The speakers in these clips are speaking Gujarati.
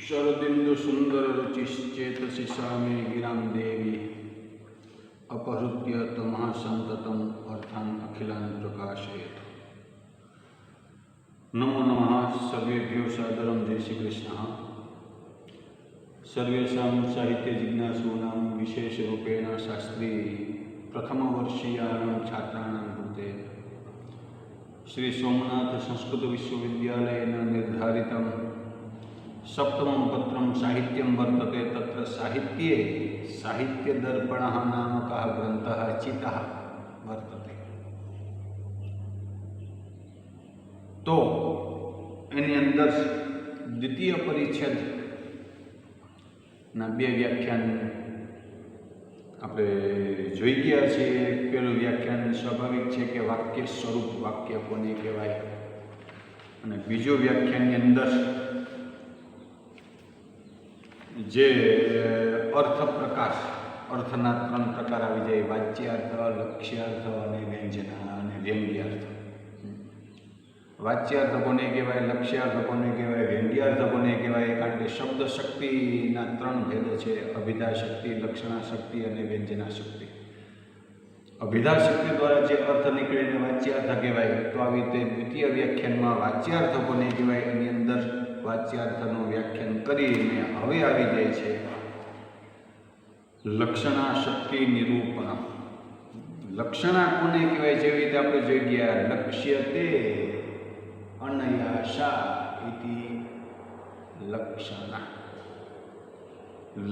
शरदिन्दु सुंदर रुचिश्चेतसि सामे गिरां देवी अपहृत्य तमः संततम अर्थान अखिलान प्रकाशयेत्। नमो नमः सर्वेभ्यो सादरं जय श्री कृष्ण। सर्वेषां साहित्य जिज्ञासूनां विशेष रूपेण शास्त्री प्रथम वर्षीयाणां छात्राणां कृते श्री सोमनाथ संस्कृत विश्वविद्यालयेन निर्धारितं सप्तमं पत्रं साहित्यं वर्तते। तत्र साहित्ये साहित्यदर्पणः नामकः ग्रन्थः चितः वर्तते। तो એની અંદર દ્વિતીય પરિચ્છેદના બે વ્યાખ્યાન આપણે જોઈ ગયા છીએ. પહેલું વ્યાખ્યાન સ્વાભાવિક છે કે વાક્ય સ્વરૂપ, વાક્ય કોને કહેવાય, અને બીજું વ્યાખ્યાનની અંદર જે અર્થ પ્રકાશ, અર્થના ત્રણ પ્રકાર આવી જાય: વાચ્યાર્થ, લક્ષ્યાર્થ અને વ્યંગ્યાર્થ. વાચ્યાર્થ કોને કહેવાય, લક્ષ્યાર્થ કોને કહેવાય, વ્યંગ્યાર્થ કોને કહેવાય? કારણ કે શબ્દ શક્તિના ત્રણ ભેદો છે: અભિધા શક્તિ, લક્ષણા શક્તિ અને વ્યંજના શક્તિ. અભિધા શક્તિ દ્વારા જે અર્થ નીકળીને વાચ્યાર્થ કહેવાય. તો આવી રીતે દ્વિતીય વ્યાખ્યાનમાં વાચ્યાર્થ કોને કહેવાય એની અંદર વાચ્યાર્થનું વ્યાખ્યાન કરીને હવે આવી જાય છે લક્ષણા શક્તિ નિરૂપણ. લક્ષણા કોને કહેવાય? જેવી રીતે આપણે જોઈ ગયા, લક્ષ્યતે અનયાસા ઇતિ લક્ષણા.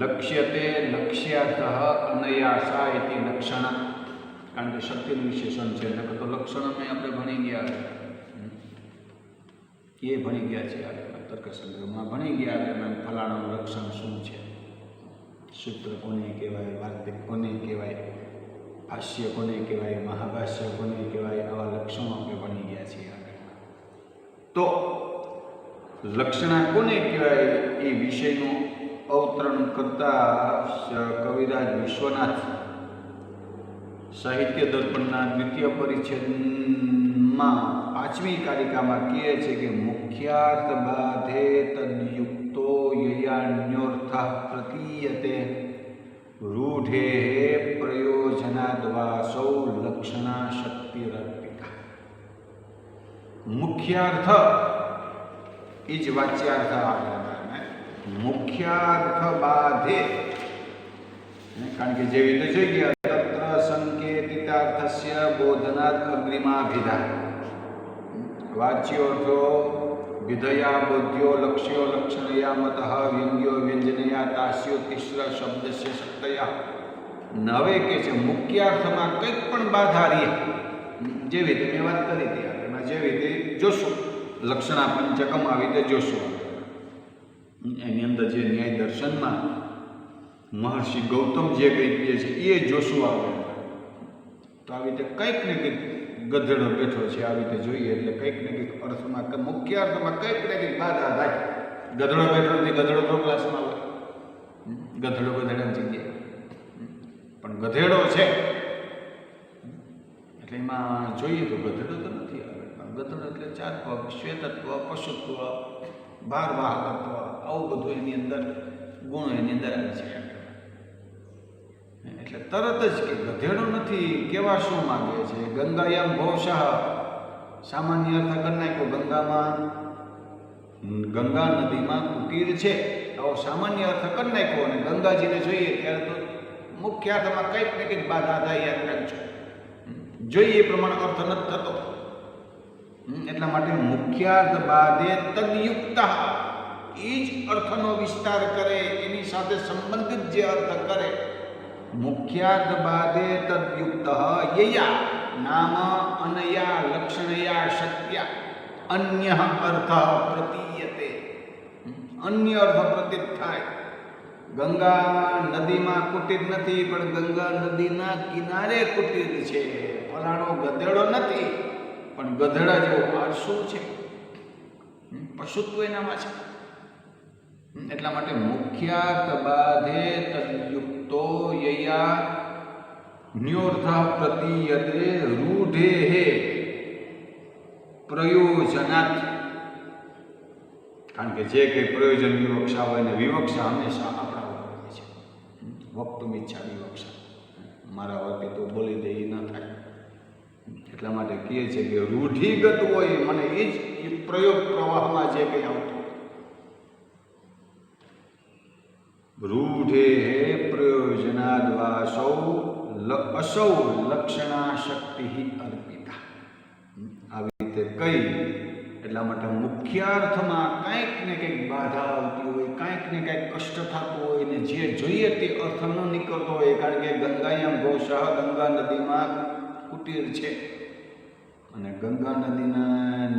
લક્ષ્યતે લક્ષ્યાર્થ અનયાસા ઇતિ લક્ષણા. કારણ કે શક્તિનું વિશેષણ છે. નકર તો લક્ષણને આપણે ભણી ગયા, એ ભણી ગયા છે. તર્કસંગ્રહમાં ભણી ગયા કે ફલાણાનું લક્ષણ શું છે, સૂત્ર કોને કહેવાય, વાર્તિક કોને કહેવાય, ભાષ્ય કોને કહેવાય, મહાભાષ્ય કોને કહેવાય, આવા લક્ષણો આપણે ભણી ગયા છીએ. તો લક્ષણા કોને કહેવાય એ વિષયનું અવતરણ કરતા કવિરાજ વિશ્વનાથ સાહિત્ય દર્પણના દ્વિતીય પરિચ્છેદમાં પાંચમી કારિકામાં કહે છે કે મુખ્યાર્થ બાધે તદ્યુક્તો યયાન્યોર્થ પ્રતીયતે રૂઢે પ્રયોજનાદ્વાસૌ લક્ષણા શક્તિરર્પિકા. મુખ્યાર્થ એ જ વાચ્યાર્થ આવે. મુખ્યાર્થ બાધે, કારણ કે જેવી રીતે જોઈ ગયા તત્ર સંકેતિતાર્થસ્ય બોધનાદ અગ્રિમાભિધા. વાચ્યોર્થો વિધયા બોધ્યો લક્ષ્યો લક્ષણયા મતઃ વ્યંગ્યો વ્યંજનયા તાસ્યો તિસ્ર શબ્દસ્ય શક્તયા. હવે કે છે મુખ્યાર્થમાં કંઈક પણ બાધા રહે, જેવી રીતે મેં વાત કરી હતી એમાં જેવી રીતે જોશું લક્ષણા પંચકમ આવી રીતે જોશું. એની અંદર જે ન્યાય દર્શનમાં મહર્ષિ ગૌતમ જે કંઈ કહે છે એ જોશું આવે. તો આવી રીતે કંઈક ને કંઈક ગધેડો બેઠો છે, આવી રીતે જોઈએ એટલે કંઈક ને કંઈક અર્થમાં, મુખ્ય અર્થમાં કંઈક ને કંઈક બાધા થાય. ગધેડો બેઠો નથી, ગધેડો તો ક્લાસમાં હોય, ગધેડો ગધેડાની જગ્યાએ, પણ ગધેડો છે એટલે એમાં જોઈએ તો ગધેડો તો નથી આવે. ગધેડો એટલે ચાર પગ, શ્વેતત્વ, પશુત્વ, ભારવાહકત્વ, આવું બધું એની અંદર ગુણો એની અંદર આવે છે. એટલે તરત જ કે ગધેડો નથી કેવા શું માગે છે? ગંગાયામ ભોષઃ, સામાન્ય અર્થ કરી નાખ્યો. ગંગામાં, ગંગા નદીમાં કુટીર છે, આવો સામાન્ય અર્થ કરી નાખ્યો. અને ગંગાજીને જોઈએ ત્યારે તો મુખ્ય અર્થમાં કંઈક ને કંઈક બાધા થાય, યાદ રાખજો. જોઈએ એ પ્રમાણે અર્થ નથી થતો. એટલા માટે મુખ્યાર્થ બાધે તદયુક્ત, એ જ અર્થનો વિસ્તાર કરે, એની સાથે સંબંધિત જે અર્થ કરે. મુખ્યાર્થ બાધે તદયુક્ત યયા નામ અનયા લક્ષણયા શક્યા અન્ય અર્થ પ્રતીયતે. અન્ય અર્થ પ્રતીત થાય. ગંગા નદીમાં કુટીર નથી, પણ ગંગા નદીના કિનારે કુટીર છે. ફલાણો ગધેડો નથી, પણ ગધેડા જેવો આળસુ છે, પશુત્વ એનામાં છે. એટલા માટે મુખ્યાર્થ બાધે તદ્યુક્તો યયા ન્યોર્થ પ્રતીયતે રૂઢે પ્રયોજનાત. કારણ કે જે કંઈ પ્રયોજન વિવક્ષા હોય ને વિવક્ષા હંમેશા આપણા ઉપર હોય છે. વક્તુમ ઈચ્છા વિવક્ષા, મારા વખતે તો બોલી દે એ ન થાય. એટલા માટે કહે છે કે રૂઢિગત હોય મને એ જ પ્રયોગ પ્રવાહમાં જે કંઈ આવતું રૂઢે પ્રયોજનાદ્વાસૌ અસૌ લક્ષણા શક્તિ અર્પિતા. આવી રીતે કઈ એટલા માટે મુખ્યાર્થમાં કંઈક ને કંઈક બાધા આવતી હોય, કંઈક ને કંઈક કષ્ટ થતું હોય ને જે જોઈએ તે અર્થ ન નીકળતો હોય. કારણ કે ગંગાયામ ઘોષ, ગંગા નદીમાં કુટીર છે અને ગંગા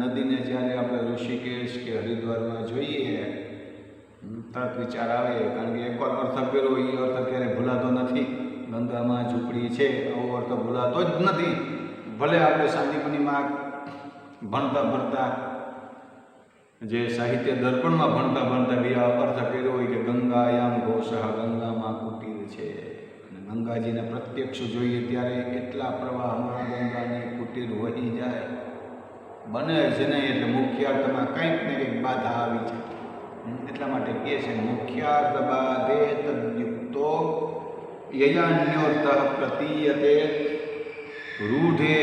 નદીને જ્યારે આપણે ઋષિકેશ કે હરિદ્વારમાં જોઈએ તરત વિચાર આવે. કારણ કે એકવાર અર્થ કર્યો એ અર્થ ક્યારેય ભૂલાતો નથી. ગંગામાં ઝૂંપડી છે આવો અર્થ ભૂલાતો જ નથી. ભલે આપણે સાંદીપનીમાં ભણતા જે સાહિત્ય દર્પણમાં ભણતા બી અર્થ કર્યો હોય કે ગંગાયામ ઘોષ, ગંગામાં કુટીર છે. અને ગંગાજીને પ્રત્યક્ષ જોઈએ ત્યારે એટલા પ્રવાહમાં ગંગાની કુટીર વહી જાય બને છે નહીં. એટલે મુખ્યાર્થમાં કંઈક ને કંઈક બાધા આવી છે. એટલા માટે કહે છે મુખ્યાર્થ બાધે તદ્યુક્તો યયાન્યોર્થ પ્રતીયતે રૂઢે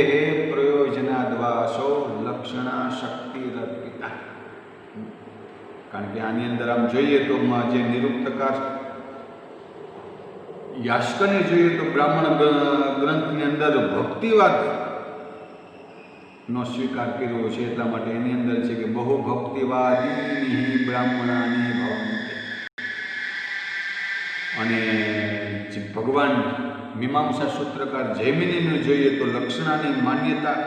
પ્રયોજનાદ્વાસો લક્ષણા શક્તિ રર્પિતા. કારણ કે આની અંદર આમ જોઈએ તો જે નિરુક્તકાર યાસ્કને જોઈએ તો બ્રાહ્મણ ગ્રંથની અંદર ભક્તિવાદ નો સ્વીકાર કર્યો છે. એટલા માટે એની અંદર છે કે બહુ ભક્તિવાદી બ્રાહ્મણાની ભવંતે. અને ભગવાન મીમાંસા સૂત્રકાર જૈમિનીનું જોઈએ તો લક્ષણાની માન્યતા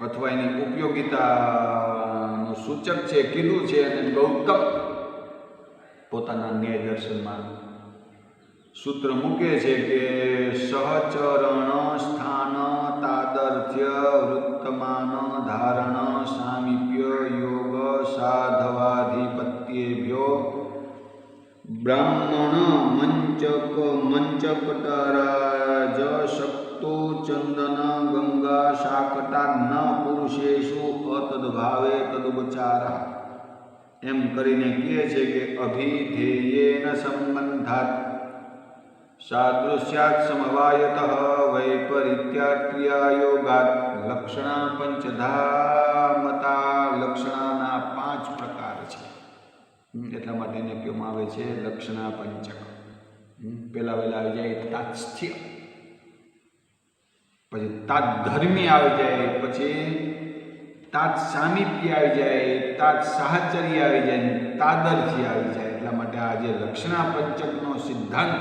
અથવા એની ઉપયોગિતાનું સૂચક છે કીધું છે. અને ગૌતમ પોતાના ન્યાય દર્શનમાં સૂત્ર મૂકે છે કે સહચરણ સ્થાન તાદર્થ્ય વૃત્તમાન ધારણ સામીપ્ય યોગ સાધવાધિપત્યેભ્યો બ્રાહ્મણ મંચકટરાજ શક્તો ચંદન ગંગા શાકટા ન પુરુષેષુ અતદ્ભાવે તદુપચારા. એમ કરીને કહે છે કે અભિધેયેન સંબંધાત સાદૃશ્યાત સમવાયતઃ વૈપરીત્યાત ક્રિયાયોગાત લક્ષણા પંચધામતા. લક્ષણાના 5 પ્રકાર છે. એટલા માટે એને કહેવામાં આવે છે લક્ષણા પંચક. પહેલા આવી જાય તાત્સ્થ્ય, પછી તાત્ધર્મી આવી જાય, પછી તાત સામીપ્ય આવી જાય, તાત સાહચર્ય આવી જાય, તાદર્થ્ય આવી જાય. એટલા માટે આ જે લક્ષણા પંચકનો સિદ્ધાંત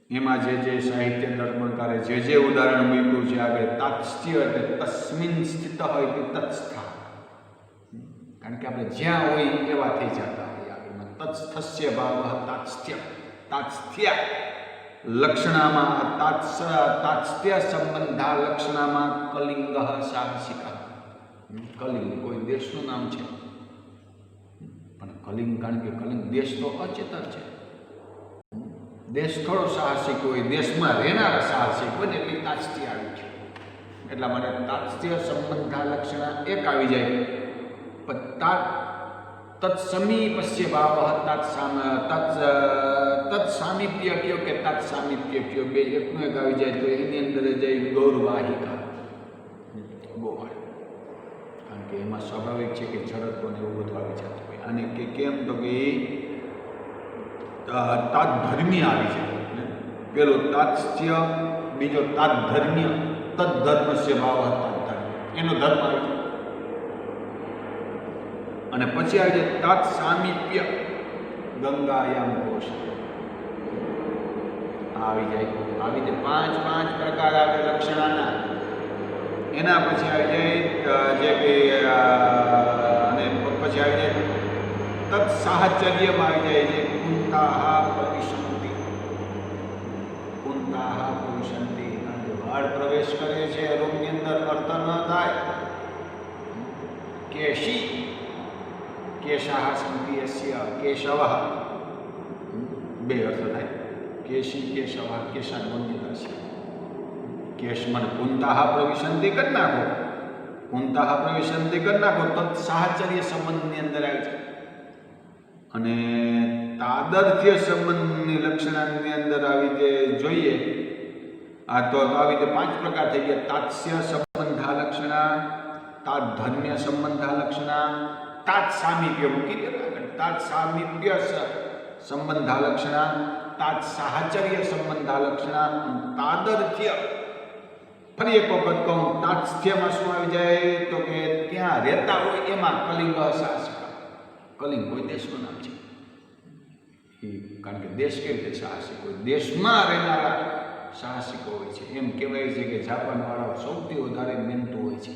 એમાં જે સાહિત્ય દર્પણકારે જે ઉદાહરણ મૂક્યું છે આગળ તાત્સ્થ્ય એટલે તસ્મિન સ્થિત હોય તે તત્સ્થા. કારણ કે આપણે જ્યાં હોય એવા થઈ જતા હોય. આગળમાં તત્સ્થસ્ય ભાવ તાત્સ્થ્ય તાત્સ્થ્ય લક્ષણામાં તાત્સ્થ્ય સંબંધા લક્ષણામાં કલિંગ સાહસિક. કલિંગ કોઈ દેશનું નામ છે પણ કલિંગ કારણ કે કલિંગ દેશ તો અચેતન છે. દેશ થોડો સાહસિક હોય, દેશમાં રહેનારા સાહસિક હોય એટલી તાત્સ્થ્ય આવી છે. એટલા માટે તાત્સ્થ્ય સંબંધા લક્ષણા એક આવી જાય. તત્સમીપસ્ય ભાવ તત્સામીપ્ય કયો કે તત્સામીપ્ય કયો બે એકનું એક આવી જાય તો એની અંદર જાય ગૌરવાહિકા ગોવાળ. કારણ કે એમાં સ્વાભાવિક છે કે જડત્વને એવું બધું આવી જતું હોય. અને કે કેમ તો કે તાત્ધર્મી આવી છે. પેલો તાત્સ્થ્ય, બીજો તાત્ધર્મ્ય. તદ્ધર્મસ્ય ભાવ તાત્ધર્મ્ય એનો ધર્મ આવી જાય. અને પછી આવી જાય તાત સામીપ્ય ગંગાયામ ઘોષ આવી જાય. આવી રીતે 5 પ્રકાર આવે લક્ષણાના. એના પછી આવી જાય જે કે અને પછી આવી જાય તત્ સાહચર્યમાં આવી જાય છે કુંતાહા પ્રવિશંતિ. કુંતાહા પ્રવિશંતિ કારણ કે વાળ પ્રવેશ કરે છે રૂમની અંદર અર્થ ન થાય. કેશી કેશાહ સંતિ અસ્ય કેશવઃ બે અર્થ થાય. કેશી કેશવ કેશાન વંદિતા છે. કેશમન કુંતાહ પ્રવિશંતિ કરી નાખો કુંતાહ પ્રવિશંતિ કરી નાખો તત્ સાહચર્ય સંબંધની અંદર આવી છે. અને તાદર્થ્ય સંબંધની લક્ષણાની અંદર આવી રીતે જોઈએ આ તો આવી રીતે 5 પ્રકાર થઈ ગયા. તાત્સ્ય સંબંધા લક્ષણા, તાત ધર્મ્ય સંબંધા લક્ષણા, તાત સામીપ્ય મૂકી દેવા, તાત સામીપ્ય સંબંધા લક્ષણા, તાત સાહચર્ય સંબંધા લક્ષણા, તાદર્થ્ય. ફરી એક વખત કહું, તાત્સ્થ્યમાં શું આવી જાય તો કે ત્યાં રહેતા હોય એમાં કલિંગ સાહસિકા. કલિંગ કોઈ દેશનું નામ છે, કારણ કે દેશ કેવી રીતે સાહસિક હોય, દેશમાં રહેનારા સાહસિકો હોય છે. એમ કહેવાય છે કે જાપાનવાળા સૌથી વધારે મહેનતુ હોય છે,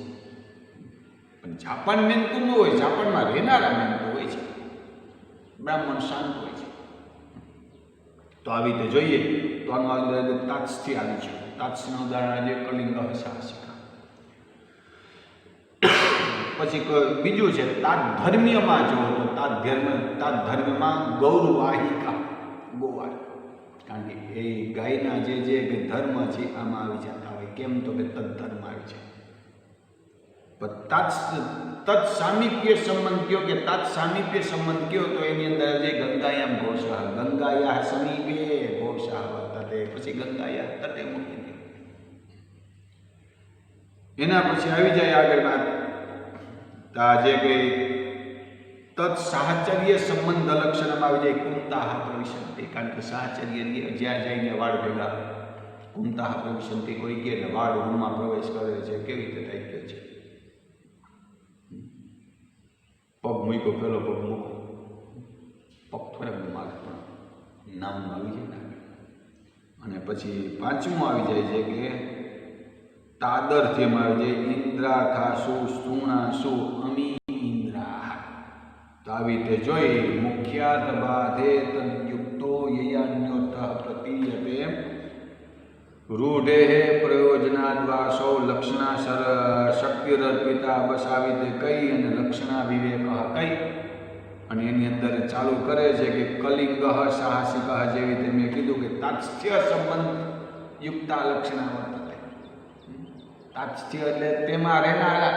પણ જાપાન મહેનતુ ન હોય, જાપાનમાં રહેનારા મહેનતુ હોય છે. બ્રાહ્મણ શાંત હોય છે. તો આવી રીતે જોઈએ તો આનું અંદર તાત્સ્થ્ય આવી છે. તાત્સ્યનું ઉદાહરણ છે કલિંગ સાહસિકા. પછી બીજું છે તાત ધર્મ્યમાં જુઓ તો તાત ધર્મમાં ગૌરવાહિકા, ગોવાર. કારણ કે એ ગાયના જે ધર્મ છે આમાં આવી જતા હોય. કેમ તો કે તદ્ધર્મ આવી છે. તત્ સામીપ્ય સંબંધ કયો કે તાત સામીપ્ય સંબંધ કયો તો એની અંદર જે ગંગાયામ ઘોષ, ગંગાયા સમીપે ઘોષ વર્તતે. પછી ગંગાયા તટે મૂકી દે. એના પછી આવી જાય આગળના જે કઈ તત્ સાહચર્ય સંબંધ લક્ષણમાં આવી જાય કુંતાહ પ્રવિશંતિ. કારણ કે સાહચર્ય જ્યાં જઈને વાળ ભેગા, કુંતાહ પ્રવિશંતિ કોઈ કે વાળ રૂમમાં પ્રવેશ કરે છે, કેવી રીતે થાય કે છે પગ મૂકો, પેલો પગ મૂકો, પગ થોડાક મારે પણ નામનું આવી જાય ને. અને પછી 5મું આવી જાય છે કે તાદર્થ્યમાં આવી જાય ઇન્દ્રાથાસુ સ્તુણાસુ અમી ઇન્દ્રાહ. તો આવી રીતે જોઈ મુખ્યાત બાધે તદ્યુક્તો યયાન્યોતઃ પ્રતીયતે રૂઢે પ્રયોજનાદ્વાસૌ લક્ષણા શક્તિરર્પિતા. બસ આવી રીતે કઈ અને લક્ષણા વિવેક કઈ અને એની અંદર ચાલુ કરે છે કે કલિંગ સાહસિક. જેવી રીતે મેં કીધું કે તાત્સ્થ્ય સંબંધ યુક્તા લક્ષણા વર્તતે. તાત્સ્થ્ય એટલે તેમાં રહેનારા,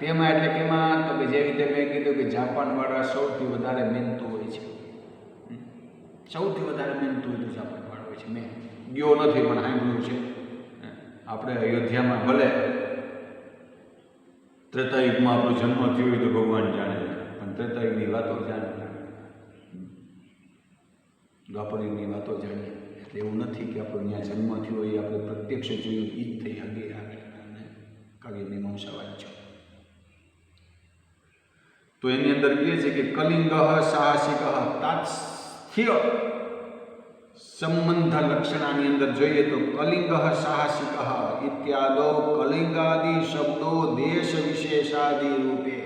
તેમાં એટલે કેમાં તો કે જેવી રીતે મેં કીધું કે જાપાનવાળા સૌથી વધારે મહેનતુ હોય છે. સૌથી વધારે મહેનતુ હોય તો જાપાનવાળા હોય છે. મેં ગયો નથી પણ સાંભળ્યું છે. આપણે અયોધ્યામાં ભલે ત્રેતાયુગમાં આપણો જન્મ થયો હોય તો ભગવાન જાણે, પણ ત્રેતાયુગની વાતો જાણે, દ્વાપરયુગની વાતો જાણીએ. એટલે એવું નથી કે આપણો ત્યાં જન્મ થયો હોય આપણે પ્રત્યક્ષ જોયું ઈ જ થઈ હગે આગળ કાવ્ય મીમાંસા વાંચો. તો એની અંદર કહે છે કે કલિંગ સાહસિક તાત્સ્થ્ય સંબંધ લક્ષણાની અંદર જોઈએ તો કલિંગ સાહસિક ઇત્યાદો કલિંગાદિ શબ્દો દેશ વિશેષાદિ રૂપે.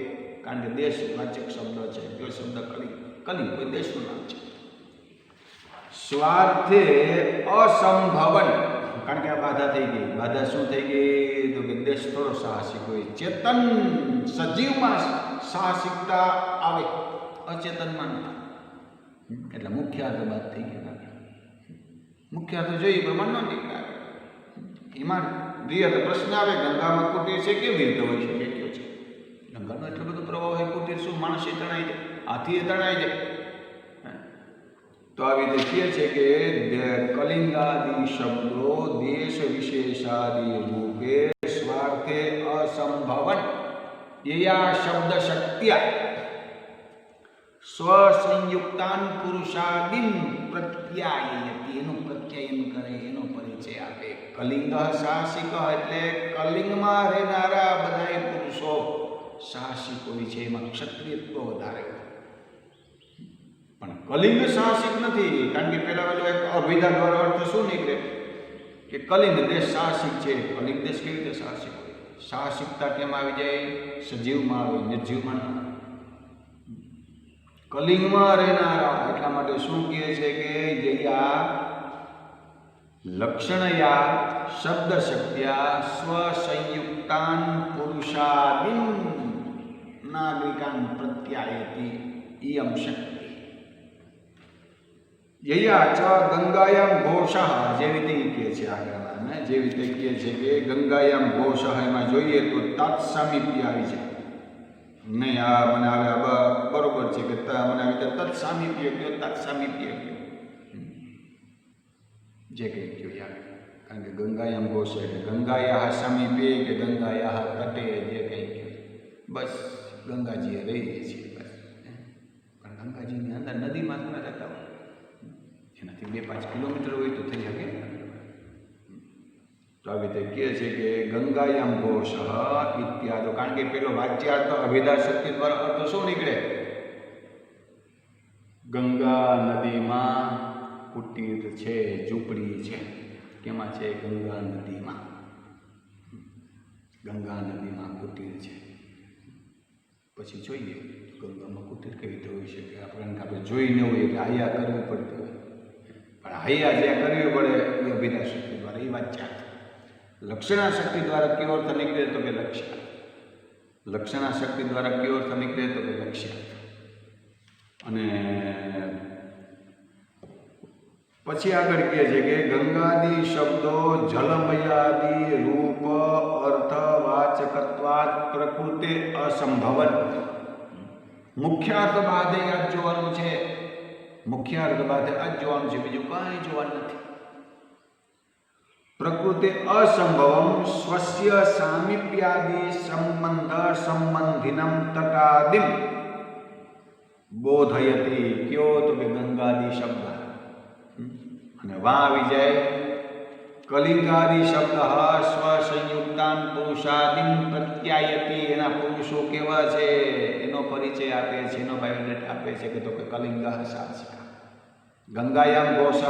કારણ કે દેશવાચક શબ્દ છે, કયો શબ્દ કલિંગ. કલિંગ કોઈ દેશનું નામ છે. સ્વાર્થે અસંભવન. કારણ કે આ બાધા થઈ ગઈ. બાધા શું થઈ ગઈ તો કે દેશ થોડો સાહસિક હોય. ચેતન સજીવમાં સાહસિકતા આવે, અચેતનમાં ના. એટલે મુખ્યાર્થ બાદ થઈ ગઈ. મુખ્યાર્થ જોઈએ પ્રમાણ ન નીકળે. એમાં રીયલ પ્રશ્ન આવે ગંગામાં કુટીર છે કેવી રીતે હોય શકે? કયો છે ગંગાનો એટલો બધો પ્રભાવ હોય, કુટીર શું માણસે તણાઈ જાય, હાથીએ તણાઈ જાય. તો આવી રીતે કહે છે કે કલિંગાદિ શબ્દો દેશ વિશેષાદિ રૂપે સ્વાર્થે અસંભવન યયા શબ્દ શક્ત્યા સ્વસંયુક્તાન પુરુષાદિન પ્રત્યાયયતિ. એનું પ્રત્યાયન કરે, એનો પરિચય આપે. કલિંગ સાહસિક એટલે કલિંગમાં રહેનારા બધા પુરુષો સાહસિક હોય છે. એમાં ક્ષત્રિયત્વ વધારે હોય. પણ કલિંગ સાહસિક નથી. કારણ કે પેલા પેલો એક અભિધા દ્વારા અર્થ શું નીકળે કે કલિંગ દેશ સાહસિક છે. કલિંગ દેશ કેવી રીતે સાહસિક હોય? સાહસિકતા કેમ આવી જાય? સજીવમાં આવે, નિર્જીવમાં ના. કલિંગમાં રહેનારા એટલા માટે શું કહે છે કે યયા લક્ષણયા શબ્દ શક્ત્યા સ્વસંયુક્તાન પુરુષાદિન નાગરિકાન પ્રત્યાયતિ ઇયમ શક્તિ. યયા ચ ગંગાયામ ઘોષઃ. જેવી રીતે કહે છે આગળમાં જેવી રીતે કહે છે કે ગંગાયામ ઘોષ એમાં જોઈએ તો તત્સામીપ્ય આવી છે. નહીં આ મને હવે બરોબર છે કે મને આવી રીતે તત્સામીપ્ય કયો તત્સામીપ્ય કયો જે કંઈ કયો યાર, કારણ કે ગંગાયામ ઘોષ એટલે ગંગાયા સમીપે કે ગંગાયા તટે જે કંઈ કયો બસ ગંગાજીએ રહીએ છીએ બસ. પણ ગંગાજીની અંદર નદીમાં તમે રહેતા હોય એનાથી 2-5 કિલોમીટર હોય તો થઈ શકે. તો આવી રીતે કહે છે કે ગંગાયામ ઘોષ ઇત્યાદો, કારણ કે પેલો વાચ્યાર્થ અભેદા શક્તિ દ્વારા અર્થ શું નીકળે? ગંગા નદીમાં કુટીર છે, ઝૂંપડી છે. કેમાં છે? ગંગા નદીમાં. ગંગા નદીમાં કુટીર છે. પછી જોઈએ ગંગામાં કુટીર કેવી રીતે હોઈ શકે? આપણે જોઈને હોય એટલે હૈયા કરવી પડતી હોય, પણ હૈયા જ્યાં કરવી પડે એ અભેદા શક્તિ દ્વારા. એ વાચ્યાર્થ. લક્ષણા શક્તિ દ્વારા કયો અર્થ નીકળે તો કે લક્ષ્યાર્થ. લક્ષણા શક્તિ દ્વારા કયો અર્થ નીકળે તો કે લક્ષ્યાર્થ. અને પછી આગળ કહે છે કે ગંગાદી શબ્દો જલમયાદી રૂપ અર્થ વાચકત્વાત પ્રકૃતે અસંભવન. મુખ્ય અર્થ બાદ યાદ જોવાનું છે. મુખ્ય અર્થ બાદ આ જોવાનું છે, બીજું કાંઈ જોવાનું નથી. પ્રકૃતિ અસંભવમ સ્વસ્ય સામીપ્યાદિ સંબંધ સંબંધિનમ તટાદિમ બોધયતિ. કયો તો કે ગંગાદી શબ્દ. અને વા આવી જાય કલિંગાદી શબ્દ સ્વસંયુક્તાન પુરુષાદિમ પ્રત્યાયતિ. એના પુરુષો કેવા છે એનો પરિચય આપે છે, એનો બાયોડેટા આપે છે કે તો કે કલિંગા શાસિકા. ગંગાયામ ઘોષ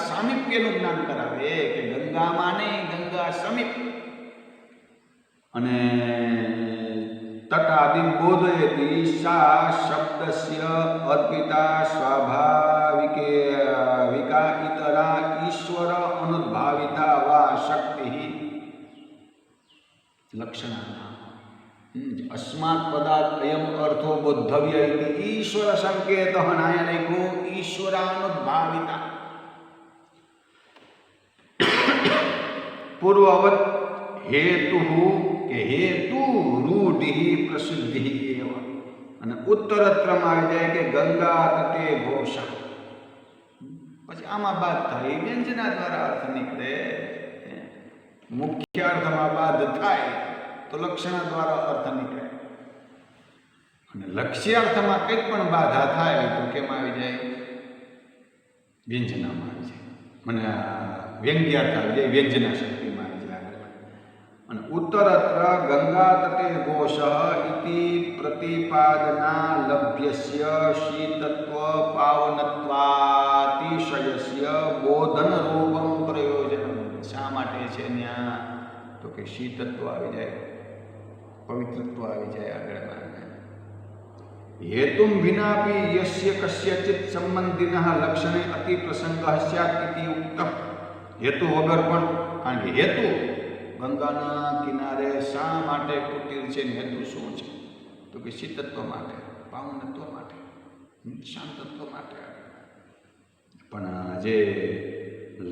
સામીપ્યનું જ્ઞાન કરાવે કે ગંગામાં નહીં, ગંગા સમીપ. અને તટાદિ બોધયતિ સા શબ્દસ્ય અર્પિતા સ્વાભાવિકે વિકા ઇતરા ઈશ્વર અનુદ્ભાવિતા વા શક્તિ લક્ષણા. अस्मात् पदात् अयम अर्थो बोद्धव्य इति ईश्वर संकेत नायको ईश्वरानुद्भाविता. पूर्ववत हेतु के हेतु रूढ़ि प्रसिद्धि एव. અને ઉત્તરત્રમાં આવી જાય કે ગંગા તટે ઘોષ. પછી આમાં બાદ થાય વ્યંજના દ્વારા અર્થ નીકળે. મુખ્ય અર્થમાં બાદ થાય તો લક્ષણા દ્વારા અર્થ નીકળે. અને લક્ષ્યાર્થમાં કંઈક પણ બાધા થાય તો કેમ આવી જાય? વ્યંજનામાં આવી જાય. મને વ્યંગ્યાર્થ આવી જાય, વ્યંજના શક્તિમાં આવી જાય. અને ઉત્તરત્ર ગંગા તટે ઘોષ ઇતિ પ્રતિપાદના લભ્યસ્ય શીતત્વ પાવનત્વાતિશયસ્ય બોધન રૂપમ પ્રયોજન. શા માટે છે ત્યાં? તો કે શીતત્વ આવી જાય, પવિત્રત્વ આવી જાય. આગળ હેતુમ વિનાપી યસ્ય કસ્યચિત સંબંધિનઃ લક્ષણે અતિ પ્રસંગ સ્યાત ઇતિ ઉક્તમ. હેતુ વગર પણ, કારણ કે હેતુ ગંગાના કિનારે શા માટે કુટીર છે ને હેતુ શું છે? તો કે શીતત્વ માટે, પાવનત્વ માટે, શાંતત્વ માટે. પણ જે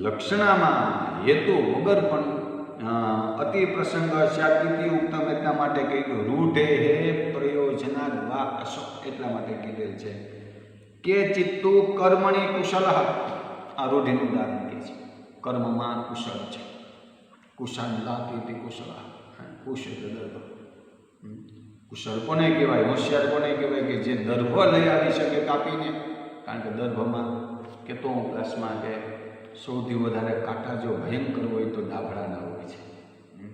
લક્ષણામાં હેતુ વગર પણ અતિ પ્રસંગ શાકિતિ ઉત્તમ એટલા માટે કહ્યું. રૂઢે હે પ્રયોજના વા અસો એટલા માટે કીધેલ છે કે ચિત્તુ કર્મણી કુશલ. આ રૂઢિનું ઉદાહરણ કહે છે. કર્મમાં કુશળ છે. કુશળ લાતી કુશળ. કુશ એટલે દર્ભ. કુશળ કોને કહેવાય? હોશિયાર કોને કહેવાય? કે જે દર્ભ લઈ આવી શકે કાપીને. કારણ કે દર્ભમાં કહેતો હું ક્લાસમાં કે સૌથી વધારે કાંટા જો ભયંકર હોય તો દાભડાના હોય છે.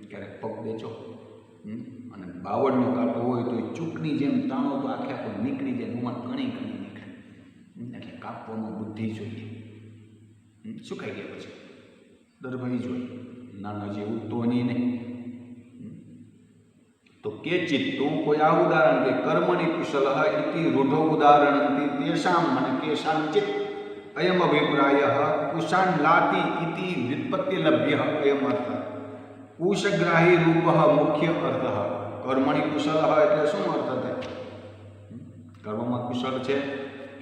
ક્યારેક પગ દેચો અને બાવળનો કાંટો હોય તો એ ચૂકની જેમ તાણો તો આખે આખો નીકળી જાય, રૂમાં કણી કણી નીકળે. એટલે કાપવામાં બુદ્ધિ જોઈએ. સુકાઈ ગયા પછી દરભાઈ જોઈએ. નાના જેવું તો નહીં. તો કે ચિત્તું કોઈ આ ઉદાહરણ કે કર્મણી કુશલ ઇતિ રૂઢો ઉદાહરણ તેષામ મને કેશામ ચિત્ત અયમ અભિપ્રાય કુશાન લાતી ઇતિ વ્યુત્પત્તિ લભ્ય અયમ અર્થ. કુશગ્રાહી રૂપ મુખ્ય અર્થ. કર્મણી કુશલ એટલે શું અર્થ થાય? કર્મમાં કુશળ છે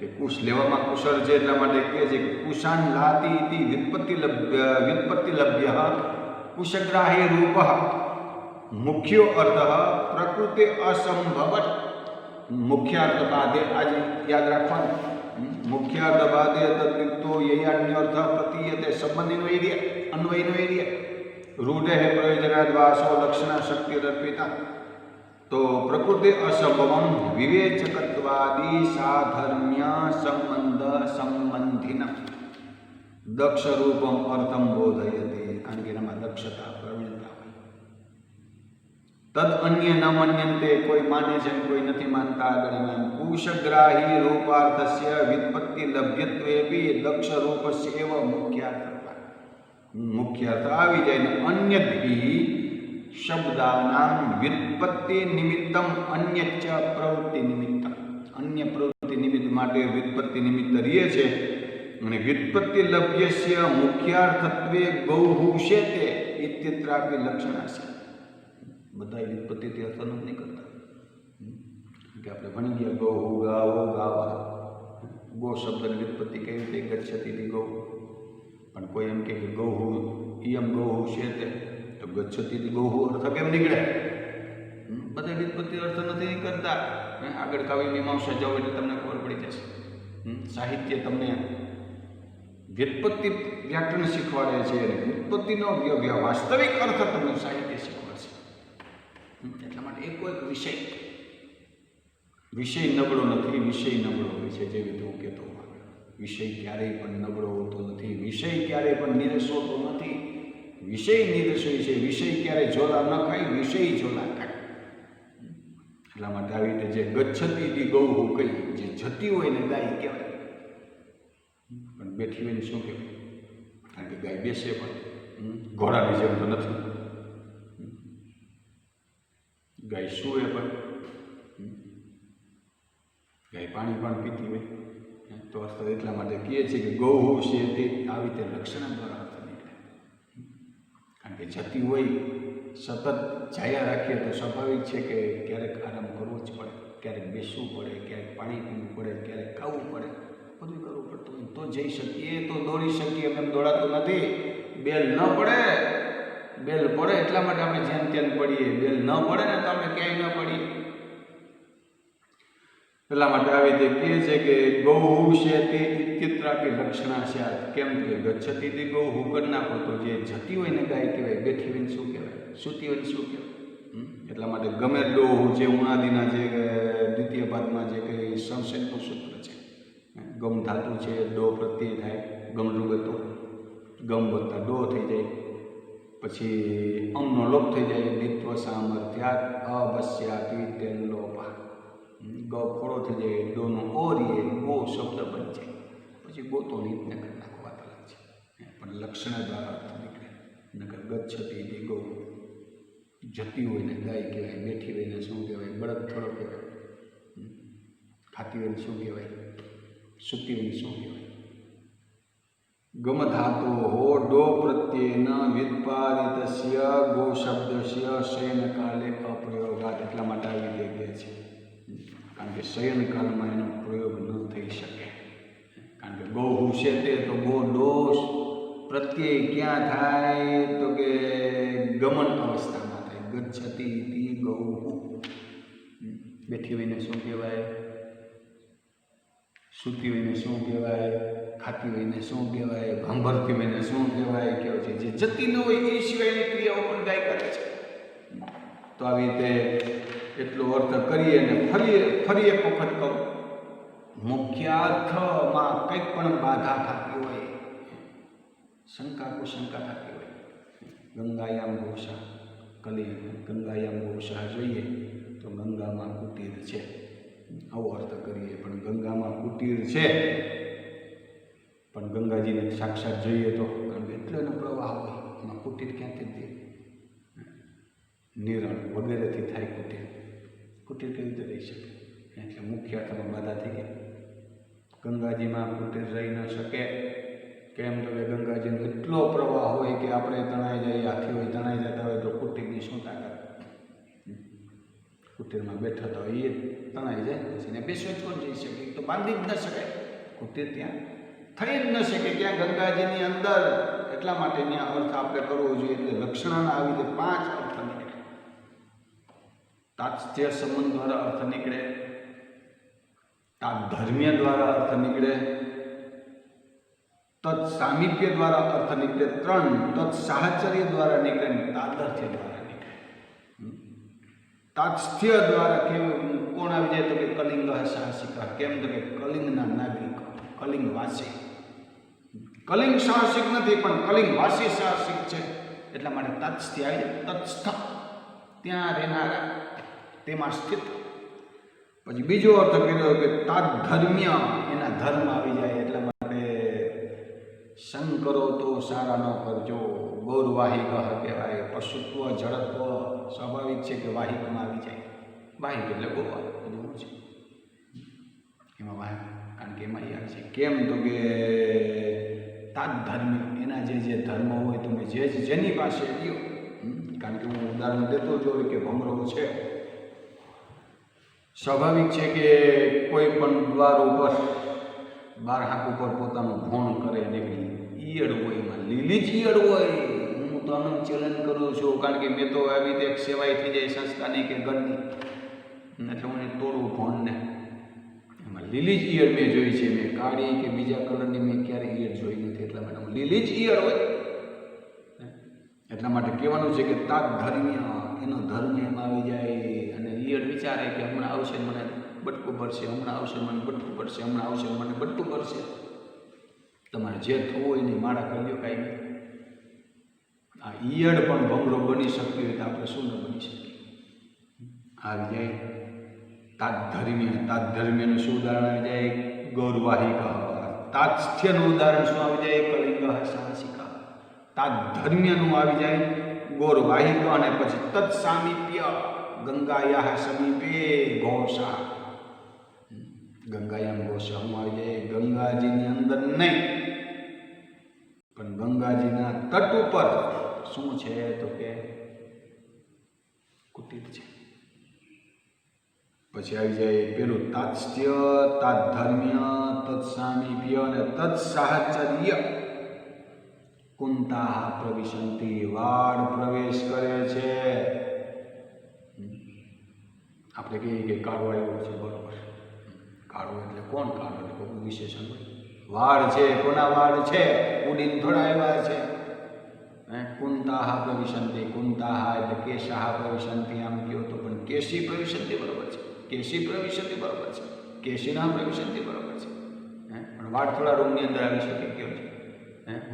કે કુશ લેવામાં કુશળ છે એટલા માટે કહે છે કે કુશાન લાતી ઇતિ વ્યુત્પત્તિ લભ્ય કુશગ્રાહી રૂપ મુખ્યો અર્થ પ્રકૃતિ અસંભવત. મુખ્ય અર્થ બાદે આજે યાદ રાખવાનું. મુખ્ય અર્થ બાદે તદ્વિતો યયાન્યર્થ પ્રતીયતે સંબંધીનો એરિયા અન્વયનો એરિયા રૂઢે પ્રયોજનાદ્વાસો લક્ષણા શક્તિ દર્પિતા. તો પ્રકૃતિ અસંભવમ વિવેચકત્વાદી સાધર્મ્ય સંબંધ સંબંધિન દક્ષ રૂપમ અર્થમ બોધયતે. કારણ કે એનામાં દક્ષતા પ્રવીણતા હોય. તદ અન્ય ન મન્યંતે. કોઈ માને છે કોઈ નથી માનતા. આગળ કુશગ્રાહી રૂપાર્થસ્ય વ્યુત્પત્તિ લભ્યત્વેપી દક્ષ રૂપસ્ય એવ મુખ્યાર્થ. મુખ્ય અર્થ આવી જાય ને અન્યથી શબ્દાનામ વ્યુત્પત્તિ નિમિત્તમ અન્યચ પ્રવૃત્તિ નિમિત્તમ. અન્ય પ્રવૃત્તિ નિમિત્ત માટે વ્યુત્પત્તિ નિમિત્ત રહીએ છે. અને વ્યુત્પત્તિ લભ્યસ્ય મુખ્યાર્થત્વે ગૌહુષેતે ઇત્યત્રાપી લક્ષણાસ્ય. બધા વ્યુત્પત્તિથી અર્થ નથી કરતા કે આપણે ભણી ગયા ગૌ ગાવો ગાવા. ગો શબ્દની વ્યુત્પત્તિ કેવી રીતે ગચ્છતિથી ગૌ. પણ કોઈ એમ કે ગૌહુ ઇયમ ગૌહુ છે તે તો ગચ્છતિથી ગૌહુ અર્થ કેમ નીકળે? બધા વ્યુત્પત્તિ અર્થ નથી કરતા. આગળ કાવ્ય મીમાંસા જાઓ એટલે તમને ખબર પડી જશે. સાહિત્ય તમને વ્યુત્પત્તિ વ્યાકરણ શીખવાડે છે અને વ્યુત્પત્તિનો વાસ્તવિક અર્થ તમને સાહિત્ય શીખવાડશે. એટલા માટે એક વિષય નબળો નથી. વિષય નબળો હોય છે. જેવી રીતે હું કહેતો વિષય ક્યારેય પણ નબળો હોતો નથી. વિષય ક્યારેય પણ નીરસ હોતો નથી. વિષય નીરસ હોય છે. વિષય ક્યારેય ઝોલા ન ખાય, વિષય ઝોલા ખાય. એટલા માટે આવી રીતે જે ગચ્છતી ગૌ કઈ જે જતી હોય ને ગાય કહેવાય. પણ બેઠી હોય ને શું કહેવાય? કારણ કે ગાય બેસે પણ ઘોડાની જેમ તો નથી. ગાય સૂએ પણ, ગાય પાણી પણ પીતી હોય. તો અર્થ એટલા માટે કહે છે કે ગૌ છે તે આવી રીતે લક્ષણ દ્વારા અર્થ નીકળે. કારણ કે જતી હોય સતત જાયા રાખીએ તો સ્વાભાવિક છે કે ક્યારેક આરામ કરવો જ પડે, ક્યારેક બેસવું પડે, ક્યારેક પાણી પીવું પડે, ક્યારેક ખાવું પડે, બધું કરવું પડતું હોય તો જઈ શકીએ, તો દોડી શકીએ. એમ દોડાતું નથી. બેલ ન પડે, બેલ પડે એટલા માટે આપણે જેમ તેમ પડીએ. બેલ ન પડે ને તો આપણે ક્યાંય ન પડીએ. એટલા માટે આવી રીતે કહે છે કે ગૌ છે તે ઇત્યત્રાપી લક્ષણા છે. કેમ કે ગચ્છતિથી ગૌ કરી નાખો તો જે જતી હોય ને ગાય કહેવાય, બેઠી હોય શું કહેવાય, સૂતી હોય શું કહેવાય. એટલા માટે ગમે ડો જે ઉણાદીના જે દ્વિતીય પાદમાં જે કંઈ સંશયનું સૂત્ર છે, ગમ ધાતુ છે, ડો પ્રત્યય થાય, ગમરૂગતો ગમ વત્તા ડો થઈ જાય, પછી અમનો લોપ થઈ જાય, દ્વિત્વ સામર્થ્યાત અવશ્યાત્વિત્ય લોપા. ગ ફોડો થઈ જાય, ડોનો ઓરીએ ગો શબ્દ બની જાય. પછી ગોતો નીતને કરી નાખવા લાગે છે. પણ લક્ષણ દ્વારા અર્થ નીકળે. નકર ગચ્છતી ગૌ જતી હોય ને ગાય કહેવાય, બેઠી હોય ને શું કહેવાય, બળદ થોડો કહેવાય, ખાતી હોય ને શું કહેવાય, સૂતી હોય ને શું કહેવાય. ગમ ધાતો હો ડો પ્રત્યેન વ્યુત્પાદિતસ્ય ગો શબ્દસ્ય શયન કાલે અપ્રયોગાત. એટલા માટે આવી રીતે કહે છે. કારણ કે શયન કાળમાં એનો પ્રયોગ ન થઈ શકે. કારણ કે ગૌ હુશે તે તો ગો દોષ પ્રત્યય ક્યાં થાય તો કે ગમન અવસ્થામાં થાય. ગચ્છતી તી ગૌ. બેઠી હોઈને શું કહેવાય, સૂતી હોઈને શું કહેવાય, ખાતી હોઈને શું કહેવાય, ભાંભરતી હોઈને શું કહેવાય. કેવું છે જે જતી ન હોય એ સિવાયની ક્રિયાઓ પણ ગાય કરે છે. તો આવી રીતે એટલો અર્થ કરીએ અને ફરી એક વખત કહું, મુખ્યાર્થમાં કંઈક પણ બાધા થતી હોય, શંકા કુશંકા થતી હોય, ગંગાયામ ગોષા કલી ગંગાયામ ગોષા જોઈએ તો ગંગામાં કુટીર છે આવો અર્થ કરીએ. પણ ગંગામાં કુટીર છે પણ ગંગાજીને સાક્ષાત જોઈએ તો કારણ કે એટલો એનો પ્રવાહ હોય એમાં કુટીર ક્યાંથી દે, નિરણ વગેરેથી થાય કુટીર. કુટીર કેવી રીતે રહી શકે? એટલે મુખ્ય અર્થમાં બાધા થઈ ગઈ. ગંગાજીમાં કુટીર રહી ન શકે. કેમ તો કે ગંગાજીનો એટલો પ્રવાહ હોય કે આપણે તણાઈ જઈએ, હાથી હોય તણાઈ જતા હોય તો કુટીરની શું તાકાત? કુટીરમાં બેઠા હતા એ તણાઈ જાય, પછી એને બેસવા જ કોણ જઈ શકે, તો બાંધી જ ન શકાય, કુટીર ત્યાં થઈ જ ન શકે ત્યાં ગંગાજીની અંદર. એટલા માટે ત્યાં અર્થ આપણે કરવો જોઈએ. એટલે લક્ષણાના આવી રીતે 5 અર્થ નીકળે. તાત્સ્ય સંબંધ દ્વારા અર્થ નીકળે, તાત્ધર્મ્ય દ્વારા અર્થ નીકળે, તત્ સામીપ્ય દ્વારા અર્થ નીકળે 3, તત્ સાહચર્ય દ્વારા નીકળે, તાદર્થ્ય દ્વારા નીકળે. તાત્સ્થ્ય દ્વારા કેમ કોણ આવી જાય તો કે કલિંગ સાહસિક. કેમ તો કે કલિંગના નાગરિકો, કલિંગવાસી. કલિંગ સાહસિક નથી પણ કલિંગવાસી સાહસિક છે, એટલા માટે તાત્સ્થ્ય આવી જાય. તત્સ્થ ત્યાં રહેનારા, તેમાં સ્થિત. પછી બીજો અર્થ કર્યો કે તાત્ધર્મ્ય, એના ધર્મ આવી જાય. એટલા માટે શંકરો તો સારા ન કરજો, ગૌરવાહિક કહેવાય. પશુત્વ જડત્વ સ્વાભાવિક છે કે વાહિકમાં આવી જાય. વાહિક એટલે ગોવા બધું છે એમાં વાહિક, કારણ કે એમાં યાદ છે. કેમ તો કે તાત્ધર્મ્ય, એના જે ધર્મ હોય તમે જેની પાસે લ્યો. કારણ કે હું ઉદાહરણ દેતો જોઉં કે ભમરો છે, સ્વાભાવિક છે કે કોઈ પણ દ્વાર ઉપર બાર હાંક ઉપર પોતાનું ભોણ કરે ને ઈયળ હોય, એમાં લીલી જ ઈયળ હોય. હું તો આનું ચેલેન્જ કરું છું, કારણ કે મેં તો આવી રીતે સેવાય થઈ જાય સંસ્થાની કે ઘરની, એટલે હું તોડું ભોણને. એમાં લીલી જ ઈયળ મેં જોઈ છે, મેં કાળી કે બીજા કલરની મેં ક્યારેય ઈયળ જોઈ નથી. એટલા માટે લીલી જ ઈયળ હોય. એટલા માટે કહેવાનું છે કે તાત્ધર્મ્ય, એનો ધર્મ એમાં આવી જાય. અને ઈયળ વિચારે કે હમણાં આવશે મને બટકું પડશે, હમણાં આવશે મને બટકું પડશે, હમણાં આવશે મને બટકું પડશે. તમારે જે થવું હોય એની માળા કરી લો, કાંઈ નહીં. આ ઈયળ પણ ભમરો બની શકતી હોય તો આપણે શું ન બની શકીએ. આવી જાય તાત્ધર્મ્ય. તાત્ધર્મ્યનું શું ઉદાહરણ આવી જાય? ગૌરવાહિક. તાત્સ્થ્યનું ઉદાહરણ શું આવી જાય? કલિંગ સાહસિક. તાત્ધર્મ્યનું આવી જાય ગૌરવાહિક. અને પછી તત્સામીપ્ય, ગંગાયા સમીપે ઘોષા. ગંગાયામ ઘોષા હું આવી જાય? ગંગાજીની અંદર નહીં પણ ગંગાજીના તટ ઉપર શું છે તો કે કુટીર છે. પછી આવી જાય પેલું તાત્સ્થ્ય, તાત્ધર્મ્ય, તત્સામીપ્ય અને તત્સાહચર્ય. કુંતા પ્રવિશંતિ, વાડ પ્રવેશ કરે છે. આપણે કહીએ કે કાળો આવ્યો છે, બરોબર. કાળો એટલે કોણ? કાળો એટલે કોઈ વિશેષણ હોય. વાડ છે, કોના વાડ છે? ઉડીને થોડા આવ્યા છે. કુંતા પ્રવિશંતિ, કુંતા એટલે કેશાહ પ્રવિશંતિ. આમ કહો તો પણ કેશી પ્રવિશંતિ બરોબર છે, કેશી પ્રવિશંતિ બરોબર છે, કેશીના પ્રવિશંતિ બરોબર છે. પણ વાડ થોડા રૂમની અંદર આવી શકે. કેવું છે?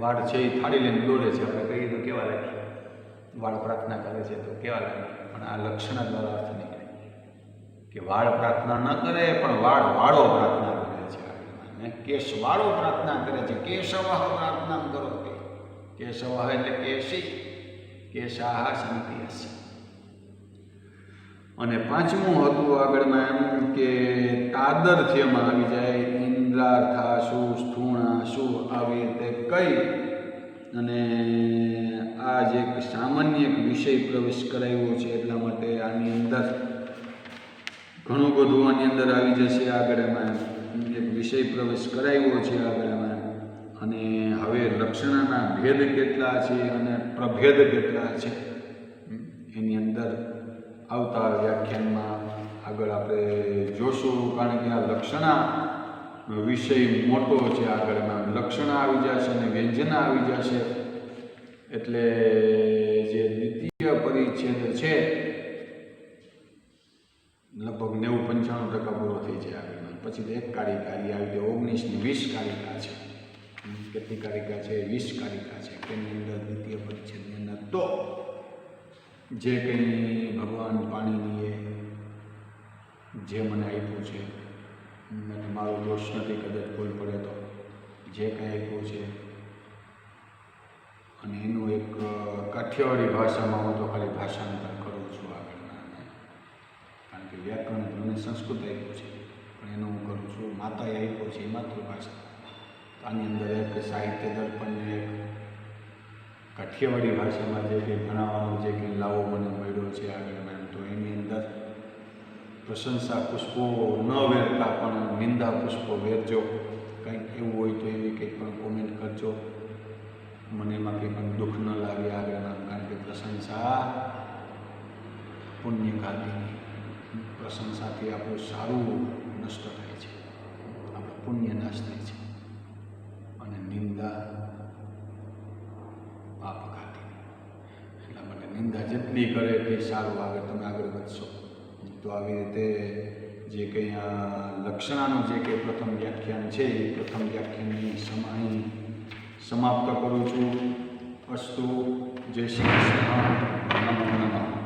વાડ છે એ થાળી લઈને દોડે છે, આપણે કહીએ તો કેવા લાગે? વાડ પ્રાર્થના કરે છે તો કેવા લાગે? પણ આ લક્ષણ દ્વારા અર્થ નીકળે કે વાડ પ્રાર્થના ન કરે પણ વાળો પ્રાર્થના કરે છે. કેશ વાળો પ્રાર્થના કરે છે. કેશવ પ્રાર્થના કરો તે. કેશવ એટલે કેશી, કેશાહ સંતિ હશે. અને પાંચમું હતું આગળમાં એમ કે તાદર્થ્યમાં આવી જાય. ઇન્દ્રાર્થાશુ, સ્થૂણાશુ આવી રીતે કઈ અને આ જે સામાન્ય એક વિષય પ્રવેશ કરાવ્યો છે એટલા માટે આની અંદર ઘણું બધું આની અંદર આવી જશે. આગળ એમાં એક વિષય પ્રવેશ કરાવ્યો છે આગળ એમાં. અને હવે લક્ષણના ભેદ કેટલા છે અને પ્રભેદ કેટલા છે એની અંદર આવતા વ્યાખ્યાનમાં આગળ આપણે જોશું. કારણ કે આ લક્ષણા વિષય મોટો છે. આગળ એમાં લક્ષણા આવી જશે અને વ્યંજના આવી જશે. એટલે જે દ્વિતીય પરિચ્છેદ છે લગભગ 90-95% પૂરો થઈ જાય. આગળ પછી તો એક કારિકા આવી જાય. 19 ની 20 કારિકા છે. કેટલી કારિકા છે? 20 કારિકા છે. તેની અંદર દ્વિતીય પરિચ્છેદની અંદર તો જે કંઈ ભગવાન પાણીનીએ જે મને આપ્યું છે, અને મારો દોષ નથી કદાચ કોઈ પડે તો, જે કંઈ આપ્યું છે અને એનું એક કાઠિયાવાડી ભાષામાં હું તો ખાલી ભાષાંતર કરું છું આગળના. કારણ કે વ્યાકરણ મને સંસ્કૃત આપ્યું છે પણ એનું હું કરું છું. માતાએ આપ્યું છે એ માતૃભાષા. આની અંદર એક સાહિત્ય દર્પણને એક કાઠિયાવાડી ભાષામાં જે કંઈ ભણાવવાનું જે કંઈ લાવો મને મળ્યો છે આગળ, તો એની અંદર પ્રશંસા પુષ્પો ન વેરતા પણ નિંદા પુષ્પો વેરજો. કંઈક એવું હોય તો એવી કંઈક પણ કોમેન્ટ કરજો. મને એમાં કંઈ પણ દુઃખ ન લાગે આગળના, કારણ કે પ્રશંસા પુણ્યઘાતીની. પ્રશંસાથી આપણું સારું નષ્ટ થાય છે, આપણો પુણ્ય નાશ થાય છે, અને નિંદા પાપઘાતી. એટલા માટે નિંદા જેટલી કરે એટલી સારું, આગળ તમે આગળ વધશો. તો આવી રીતે જે કંઈ આ લક્ષણાનું જે કંઈ પ્રથમ વ્યાખ્યાન છે એ પ્રથમ વ્યાખ્યાનની અહીં સમાપ્ત કરું છું. અસ્તુ. જય શ્રી કૃષ્ણ. નમો નમઃ.